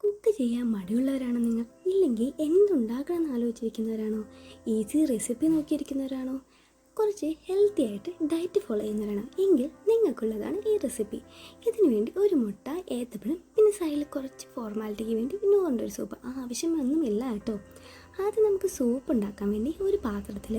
Cook ചെയ്യാൻ മടിയുള്ളവരാണോ നിങ്ങൾ? ഇല്ലെങ്കിൽ എന്തുണ്ടാക്കണമെന്ന് ആലോചിച്ചിരിക്കുന്നവരാണോ? Easy recipe നോക്കിയിരിക്കുന്നവരാണോ? കുറച്ച് ഹെൽത്തി ആയിട്ട് ഡയറ്റ് ഫോളോ ചെയ്യുന്നവരാണോ? എങ്കിൽ നിങ്ങൾക്കുള്ളതാണ് ഈ റെസിപ്പി. ഇതിനു വേണ്ടി ഒരു മുട്ട, ഏത്തപ്പഴം, പിന്നെ സൈഡിൽ കുറച്ച് ഫോർമാലിറ്റിക്ക് വേണ്ടി ഇന്നുകൊണ്ടൊരു ഒരു സൂപ്പ്. ആവശ്യമൊന്നുമില്ല കേട്ടോ. ആദ്യം നമുക്ക് സൂപ്പ് ഉണ്ടാക്കാൻ വേണ്ടി ഒരു പാത്രത്തിൽ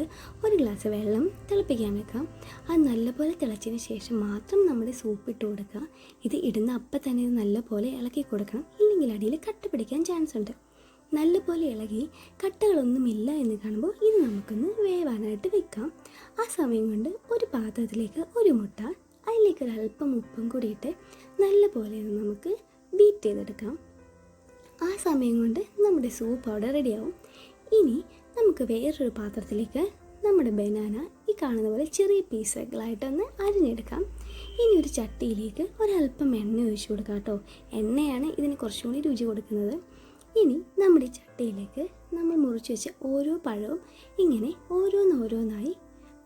ഒരു ഗ്ലാസ് വെള്ളം തിളപ്പിക്കാൻ വെക്കാം. അത് നല്ലപോലെ തിളച്ചതിന് ശേഷം മാത്രം നമ്മുടെ സൂപ്പ് ഇട്ട് കൊടുക്കുക. ഇത് ഇടുന്ന അപ്പം തന്നെ ഇത് നല്ലപോലെ ഇളക്കി കൊടുക്കണം, ഇല്ലെങ്കിൽ അടിയിൽ കട്ട പിടിക്കാൻ ചാൻസ് ഉണ്ട്. നല്ലപോലെ ഇളകി കട്ടകളൊന്നുമില്ല എന്ന് കാണുമ്പോൾ ഇത് നമുക്കൊന്ന് വേവാനായിട്ട് വെക്കാം. ആ സമയം കൊണ്ട് ഒരു പാത്രത്തിലേക്ക് ഒരു മുട്ട, അതിലേക്ക് ഒരല്പം ഉപ്പും കൂടിയിട്ട് നല്ലപോലെ നമുക്ക് ബീറ്റ് ചെയ്തെടുക്കാം. ആ സമയം കൊണ്ട് നമ്മുടെ സൂപ്പ് അവിടെ റെഡിയാവും. ഇനി നമുക്ക് വേറൊരു പാത്രത്തിലേക്ക് നമ്മുടെ ബനാന ഈ കാണുന്ന പോലെ ചെറിയ പീസുകളായിട്ടൊന്ന് അരിഞ്ഞെടുക്കാം. ഇനി ഒരു ചട്ടിയിലേക്ക് ഒരല്പം എണ്ണ ഒഴിച്ചു കൊടുക്കാം കേട്ടോ. എണ്ണയാണ് ഇതിന് കുറച്ചുകൂടി രുചി കൊടുക്കുന്നത്. ഇനി നമ്മുടെ ചട്ടിയിലേക്ക് നമ്മൾ മുറിച്ച് വെച്ച ഓരോ പഴവും ഇങ്ങനെ ഓരോന്നോരോന്നായി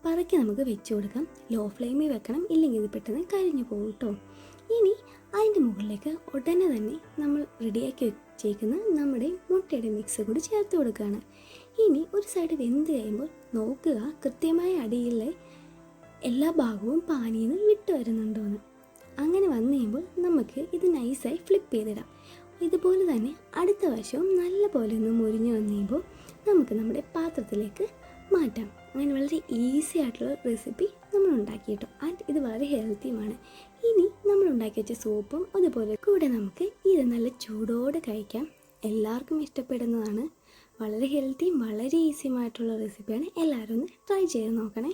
പറക്കി നമുക്ക് വെച്ച് കൊടുക്കാം. ലോ ഫ്ലെയിമിൽ വെക്കണം, ഇല്ലെങ്കിൽ ഇത് പെട്ടെന്ന് കരിഞ്ഞു പോകും കേട്ടോ. ഇനി അതിൻ്റെ മുകളിലേക്ക് ഉടനെ തന്നെ നമ്മൾ റെഡിയാക്കി വെച്ചേക്കുന്ന നമ്മുടെ മുട്ടയുടെ മിക്സ് കൂടി ചേർത്ത് കൊടുക്കുകയാണ്. ഇനി ഒരു സൈഡ് വെന്ത് കഴിയുമ്പോൾ നോക്കുക കൃത്യമായ അടിയിലെ എല്ലാ ഭാഗവും പാനിയിൽ നിന്ന് വിട്ട് വരുന്നുണ്ടോയെന്ന്. അങ്ങനെ വന്നു കഴിയുമ്പോൾ നമുക്ക് ഇത് നൈസായി ഫ്ലിപ്പ് ചെയ്തിടാം. ഇതുപോലെ തന്നെ അടുത്ത വശവും നല്ല പോലെ ഒന്ന് മുരിഞ്ഞ് വന്നു കഴിയുമ്പോൾ നമുക്ക് നമ്മുടെ പാത്രത്തിലേക്ക് മാറ്റാം. അങ്ങനെ വളരെ ഈസി ആയിട്ടുള്ള റെസിപ്പി നമ്മൾ ഉണ്ടാക്കിയിട്ടു. ആൻഡ് ഇത് വളരെ ഹെൽത്തിയുമാണ്. ഇനി നമ്മൾ ഉണ്ടാക്കി വെച്ച സൂപ്പും അതുപോലെ കൂടെ നമുക്ക് ഇത് നല്ല ചൂടോടെ കഴിക്കാം. എല്ലാവർക്കും ഇഷ്ടപ്പെടുന്നതാണ്. വളരെ ഹെൽത്തിയും വളരെ ഈസിയുമായിട്ടുള്ള റെസിപ്പിയാണ്. എല്ലാവരും ഒന്ന് ട്രൈ ചെയ്ത് നോക്കണേ.